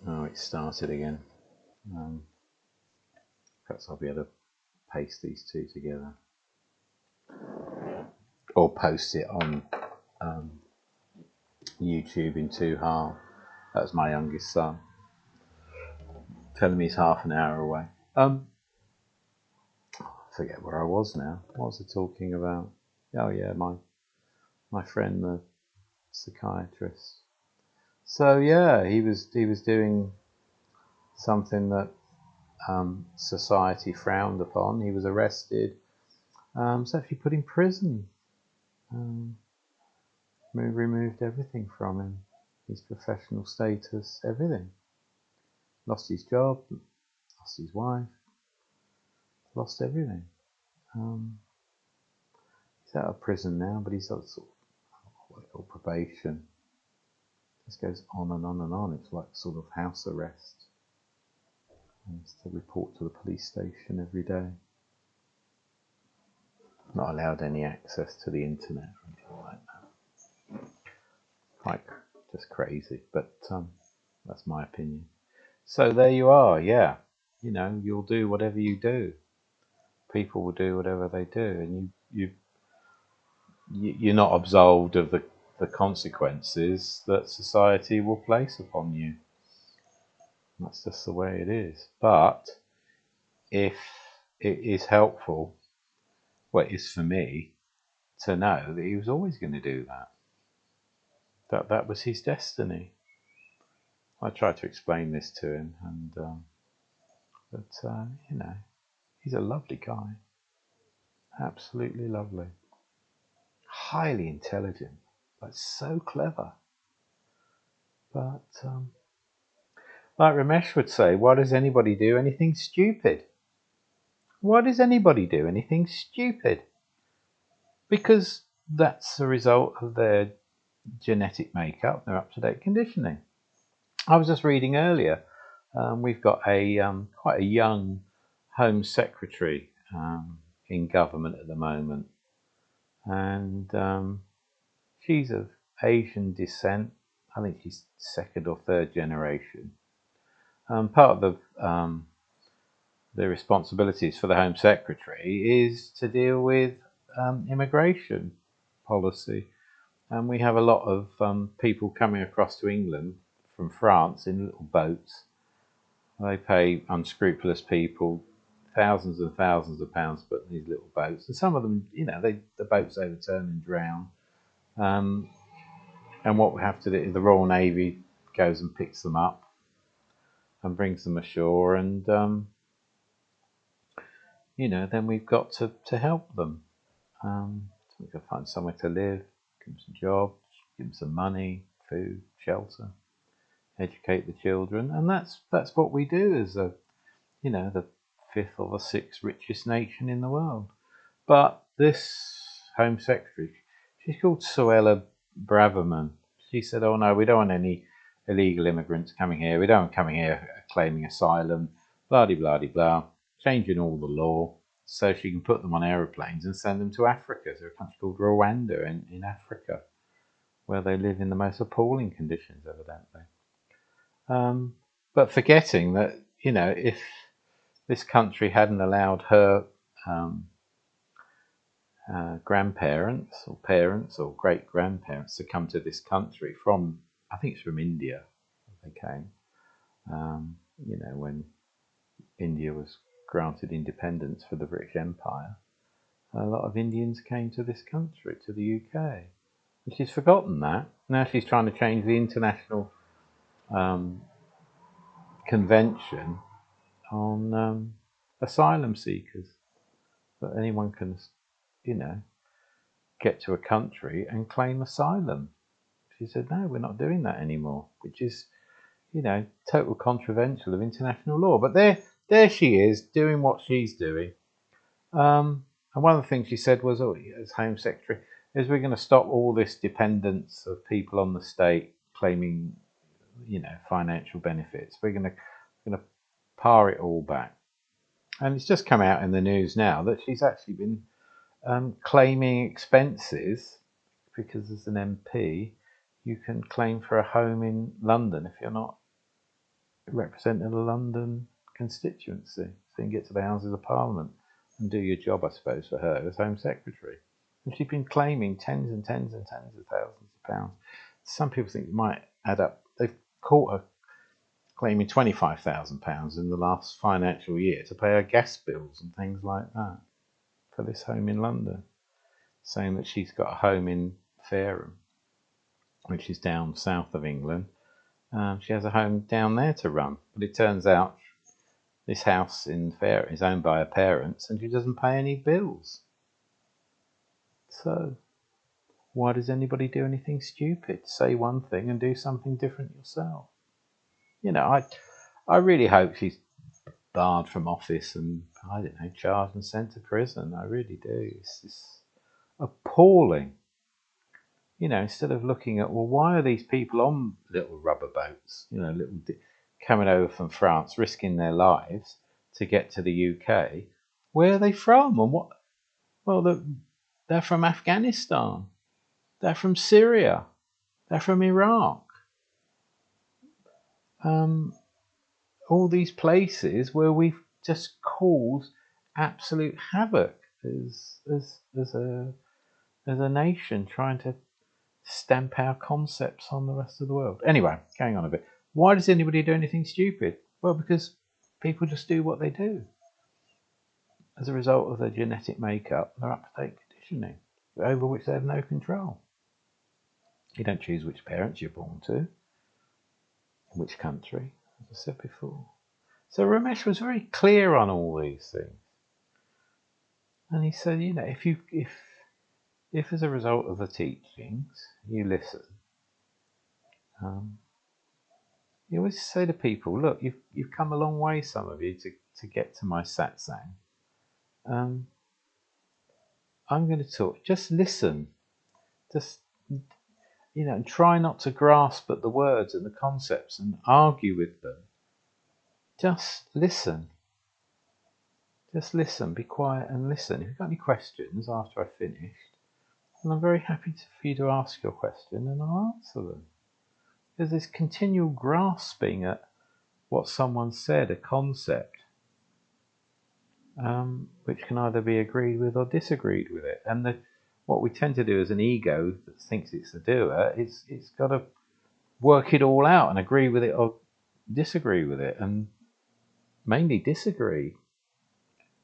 Oh, it started again. Perhaps I'll be able to paste these two together. Or post it on YouTube in two halves. That's my youngest son. Telling me he's half an hour away. I forget where I was now. What was I talking about? Oh yeah, my friend, the psychiatrist. So yeah, he was doing something that society frowned upon. He was arrested. Was actually put in prison. Removed everything from him, his professional status, everything. Lost his job, lost his wife, lost everything. He's out of prison now, but he's got sort of what they call probation. This goes on and on and on. It's like sort of house arrest. He has to report to the police station every day. Not allowed any access to the internet or anything like that. Like, just crazy, but that's my opinion. So there you are, yeah. You know, you'll do whatever you do. People will do whatever they do, and you're not absolved of the consequences that society will place upon you. That's just the way it is. But if it is helpful, well, it is for me, to know that he was always going to do that. That was his destiny. I tried to explain this to him, but you know, he's a lovely guy. Absolutely lovely. Highly intelligent, but so clever. But like Ramesh would say, why does anybody do anything stupid? Why does anybody do anything stupid? Because that's the result of their genetic makeup, their up-to-date conditioning. I was just reading earlier, we've got a quite a young Home Secretary in government at the moment, and she's of Asian descent. I think she's second or third generation. Part of the responsibilities for the Home Secretary is to deal with immigration policy. And we have a lot of people coming across to England from France in little boats. They pay unscrupulous people thousands and thousands of pounds to put in these little boats. And some of them, you know, the boats overturn and drown. And what we have to do is the Royal Navy goes and picks them up and brings them ashore, and you know, then we've got to help them. So we've got to find somewhere to live, give them some jobs, give them some money, food, shelter, educate the children, and that's what we do as the 5th or the 6th richest nation in the world. But this Home Secretary, she's called Suella Braverman. She said, "Oh no, we don't want any illegal immigrants coming here. We don't want coming here claiming asylum. Blah de blah de blah. Changing all the law so she can put them on aeroplanes and send them to Africa, to a country called Rwanda in Africa, where they live in the most appalling conditions, evidently." But forgetting that, you know, if this country hadn't allowed her grandparents or parents or great grandparents to come to this country from, I think it's from India, they came, you know, when India was granted independence for the British Empire, a lot of Indians came to this country, to the UK. And she's forgotten that. Now she's trying to change the international convention on asylum seekers, that anyone can, you know, get to a country and claim asylum. She said, no, we're not doing that anymore, which is, you know, total contravention of international law. But there she is, doing what she's doing. And one of the things she said was, as Home Secretary, is we're going to stop all this dependence of people on the state claiming, you know, financial benefits. We're going to par it all back. And it's just come out in the news now that she's actually been claiming expenses, because as an MP you can claim for a home in London if you're not representing a London constituency, so you can get to the Houses of Parliament and do your job, I suppose, for her as Home Secretary. And she's been claiming tens and tens and tens of thousands of pounds. Some people think it might add up. They've caught her claiming £25,000 in the last financial year to pay her gas bills and things like that for this home in London, saying that she's got a home in Fareham, which is down south of England. She has a home down there to run, but it turns out this house in Fareham is owned by her parents and she doesn't pay any bills. So why does anybody do anything stupid? Say one thing and do something different yourself. You know, I really hope she's barred from office and, I don't know, charged and sent to prison. I really do. It's appalling. You know, instead of looking at, well, why are these people on little rubber boats, you know, coming over from France, risking their lives to get to the UK? Where are they from? And what? Well, they're from Afghanistan. They're from Syria. They're from Iraq. All these places where we've just caused absolute havoc as a nation, trying to stamp our concepts on the rest of the world. Anyway, going on a bit. Why does anybody do anything stupid? Well, because people just do what they do. As a result of their genetic makeup, their up-to-date conditioning, over which they have no control. You don't choose which parents you're born to, which country, as I said before. So Ramesh was very clear on all these things. And he said, you know, if as a result of the teachings you listen, you always say to people, look, you've come a long way, some of you, to get to my satsang. I'm going to talk. Just listen. Just, you know, and try not to grasp at the words and the concepts and argue with them. Just listen. Just listen. Be quiet and listen. If you've got any questions after I've finished, and I'm very happy for you to ask your question and I'll answer them. There's this continual grasping at what someone said, a concept, which can either be agreed with or disagreed with it. And what we tend to do as an ego that thinks it's the doer, it's got to work it all out and agree with it or disagree with it, and mainly disagree,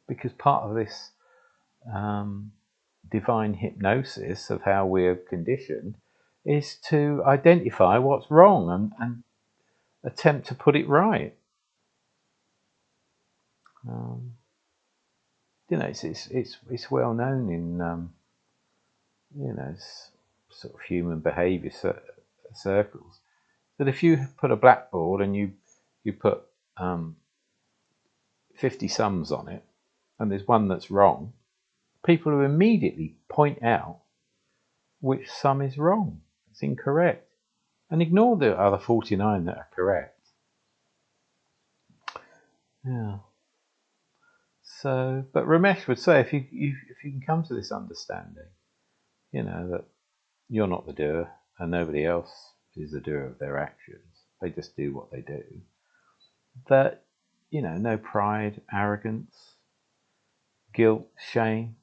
because part of this divine hypnosis of how we're conditioned is to identify what's wrong and attempt to put it right. You know, it's well known in you know, sort of human behaviour circles, that if you put a blackboard and you put 50 sums on it and there's one that's wrong, people will immediately point out which sum is wrong, it's incorrect, and ignore the other 49 that are correct. Yeah. So, but Ramesh would say, if you can come to this understanding, you know, that you're not the doer and nobody else is the doer of their actions, they just do what they do, that, you know, no pride, arrogance, guilt, shame,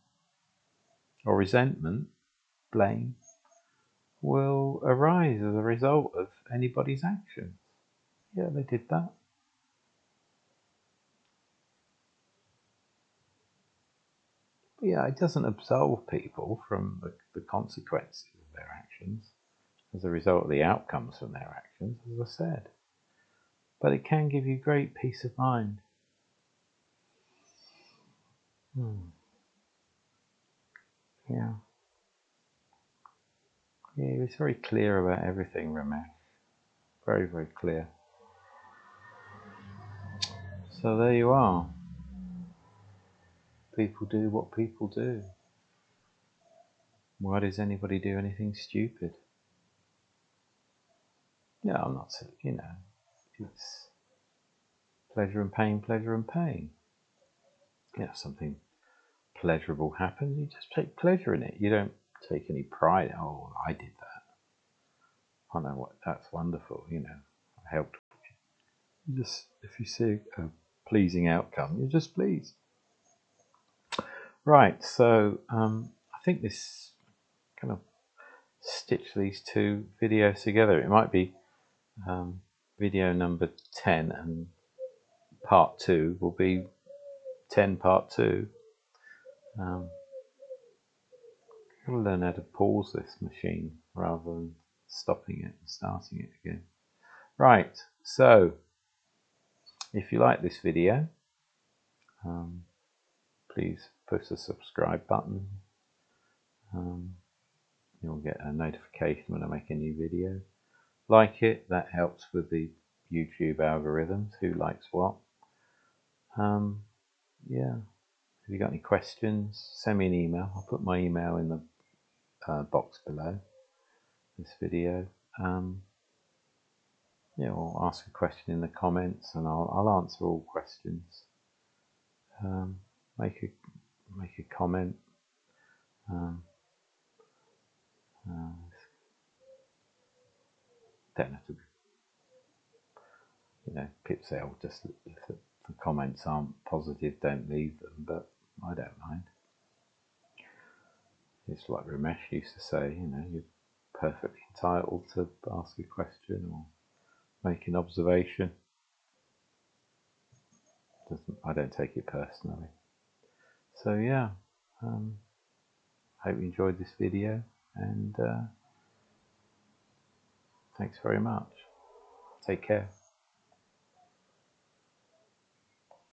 or resentment, blame, will arise as a result of anybody's actions. Yeah, they did that. But yeah, it doesn't absolve people from the consequences of their actions as a result of the outcomes from their actions, as I said. But it can give you great peace of mind. Yeah. Yeah, he was very clear about everything, Ramesh. Very, very clear. So there you are. People do what people do. Why does anybody do anything stupid? Yeah, I'm not saying, you know, it's pleasure and pain, pleasure and pain. You know, something pleasurable happens, you just take pleasure in it. You don't take any pride. Oh, I did that. I know what, that's wonderful, you know, I helped. Just if you see a pleasing outcome, you're just pleased. Right, so I think this kind of stitch these two videos together. It might be video number 10 and part 2 will be 10 part 2. I'll learn how to pause this machine rather than stopping it and starting it again. Right, so if you like this video, please push the subscribe button. You'll get a notification when I make a new video. Like it, that helps with the YouTube algorithms, who likes what. Yeah, if you got any questions, send me an email. I'll put my email in the box below this video. Yeah, or ask a question in the comments and I'll answer all questions. Make a comment. Don't have to, Pip say, oh, just if the comments aren't positive, don't leave them, but I don't mind. It's like Ramesh used to say, you're perfectly entitled to ask a question or make an observation. I don't take it personally. So yeah, hope you enjoyed this video, and thanks very much. Take care.